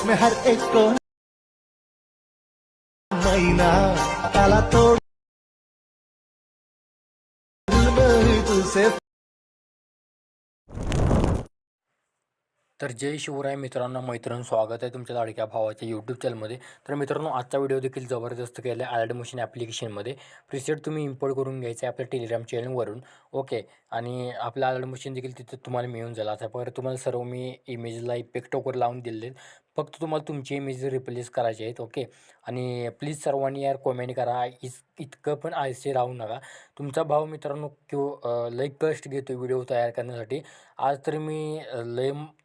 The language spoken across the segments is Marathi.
इसमें हर एक को महीना काला तोड़ नहीं तुझसे। तर जय शिवराय मित्रांनो, मैत्रिणी स्वागत आहे तुमच्या लाडक्या भावाच्या यूट्यूब चॅनलमध्ये. तर मित्रांनो, आजचा व्हिडिओ देखील जबरदस्त केला आहे. ॲडमिशन ॲप्लिकेशनमध्ये प्रीसेट तुम्ही इम्पोर्ट करून घ्यायचं आहे आपल्या टेलिग्राम चॅनलवरून. ओके. आणि आपलं ॲडमिशन देखील तिथं तुम्हाला मिळून जाईल. आता परत तुम्हाला सर्व मी इमेजला इफेक्ट वगैरे लावून दिलेले आहेत. फक्त तुम्हाला तुमची इमेज रिप्लेस करायचे आहेत. ओके. आणि प्लीज सर्वांनी यार कॉमेंट करा. इतकं पण आळशी राहू नका. तुमचा भाव मित्रांनो लय कष्ट घेतो व्हिडिओ तयार करण्यासाठी. आज तर मी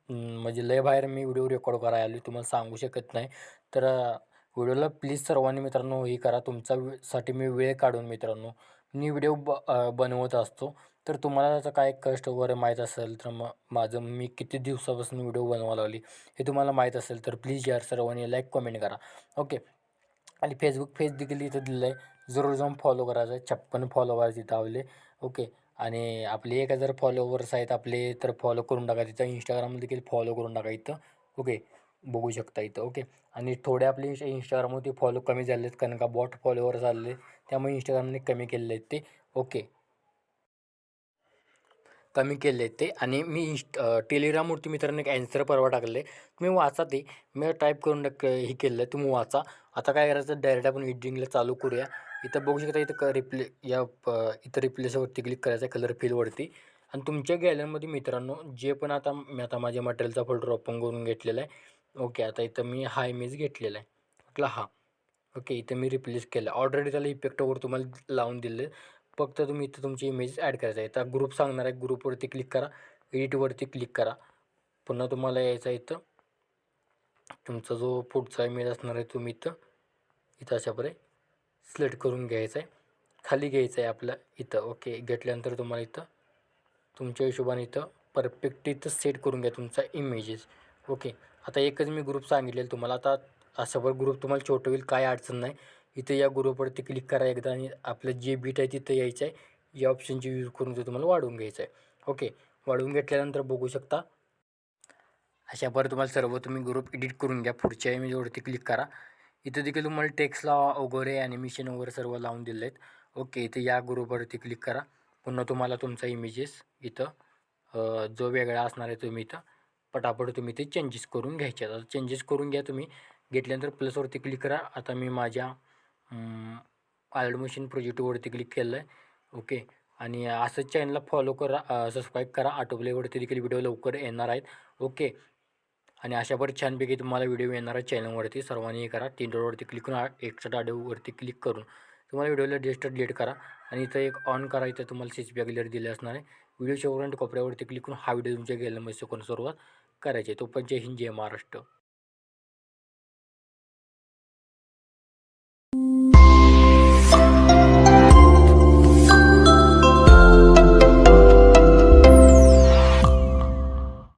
म्हणजे लय बाहेर मी व्हिडिओ रेकॉर्ड करायला आलो तुम्हाला सांगू शकत नाही. तर व्हिडिओला प्लीज सर्वांनी मित्रांनो हे करा. साठी मी वेळ काढून मित्रांनो मी व्हिडिओ बनवत असतो. तर तुम्हाला त्याचं काय कष्ट वगैरे माहीत असेल तर माझं मी किती दिवसापासून व्हिडिओ बनवायला लागली हे तुम्हाला माहीत असेल तर प्लीज यार सर्वांनी लाईक कमेंट करा. ओके. आणि फेसबुक पेज देखील इथं दिलं आहे. जरूर जाऊन फॉलो करायचं आहे. 56 फॉलोवर तिथं लावले. ओके. आणि आपले 1000 फॉलोवर्स आहेत आपले, तर फॉलो करून टाका तिथं. इंस्टाग्राम देखील फॉलो करून टाका इथं. ओके. बघू शकता इथं. ओके. आणि थोडे आपले इंस्टाग्रामवरती फॉलो कमी झाले आहेत कारण का बॉट फॉलोवर झाले, त्यामुळे इंस्टाग्रामने कमी केलेले आहेत ते. ओके. कमी केले आहेत ते. आणि मी टेलिग्रामवरती मित्रांनो एक ॲन्सर परवा टाकलं आहे. तुम्ही वाचा ते. मी टाईप करून हे केलेलं आहे, तुम्ही वाचा. आता काय करायचं, डायरेक्ट आपण एडिटिंगला चालू करूया. इथं बघू शकता इथं इथं रिप्लेसवरती क्लिक करायचं आहे, कलर फिलवरती. आणि तुमच्या गॅलरीमध्ये मित्रांनो जे पण आता माझ्या मटेरियलचा फोल्डर ओपन करून घेतलेला आहे. ओके. आता इथं मी हा इमेज घेतलेला आहे, म्हटलं हा. ओके. इथं मी रिप्लेस केलं. ऑलरेडी त्याला इफेक्ट वगैरे तुम्हाला लावून दिले. फक्त तुम्ही इथं तुमची इमेज ॲड करायचं आहे. आता ग्रुप सांगणार आहे, ग्रुपवरती क्लिक करा, एडिटवरती क्लिक करा. पुन्हा तुम्हाला यायचं आहे इथं तुमचा जो पुढचा इमेज असणार आहे, तुम्ही इथं इथं अशाप्रकारे सिलेक्ट करून घ्यायचं आहे. खाली घ्यायचं आहे आपलं इथं. ओके. घेतल्यानंतर तुम्हाला इथं तुमच्या हिशोबाने इथं परफेक्ट इथं सेट करून घ्या तुमचा इमेजेस. ओके. आता एकच मी ग्रुप सांगितलेलं तुम्हाला. आता अशावर ग्रुप तुम्हाला छोटं होईल, काय अडचण नाही. इथं या ग्रुपवरती क्लिक करा एकदा आणि आपलं जे बीट आहे तिथं यायचं आहे. या ऑप्शनची यूज करून ते तुम्हाला वाढवून घ्यायचं आहे. ओके. वाढवून घेतल्यानंतर बघू शकता अशा परत तुम्हाला सर्व तुम्ही ग्रुप एडिट करून घ्या. पुढच्या इमेजवरती क्लिक करा. इथं देखील तुम्हाला टेक्स्टला वगैरे ॲनिमेशन वगैरे सर्व लावून दिले आहेत. ओके. इथं या ग्रुपवरती क्लिक करा. पुन्हा तुम्हाला तुमचा इमेजेस इथं जो वेगळा असणार आहे तुम्ही इथं पटापट तुम्ही ते चेंजेस करून घ्यायचे. आता चेंजेस करून घ्या तुम्ही. घेतल्यानंतर प्लसवरती क्लिक करा. आता मी माझ्या ॲडमिशन प्रोजेक्टवरती क्लिक केलं आहे. ओके. आणि असंच चॅनलला फॉलो करा, सबस्क्राईब करा. ऑटोप्लेवरती देखील व्हिडिओ लवकर येणार आहेत. ओके. आणि अशा बरं छानपैकी तुम्हाला व्हिडिओ येणार आहे चॅनलवरती. सर्वांनी हे करा. 3 डॉटवरती क्लिक करून एक्स्ट्रा ऑडिओवरती क्लिक करून तुम्हाला व्हिडिओला जस्ट डिलीट करा. आणि इथं एक ऑन करा. इथं तुम्हाला CC गॅलरी दिली असणार आहे. व्हिडिओ शेवट कोपऱ्यावरती क्लिक करून हा व्हिडिओ तुमच्या गॅलरीमध्ये सुरुवात करायची आहे. तो पण जय हिंद, जय महाराष्ट्र.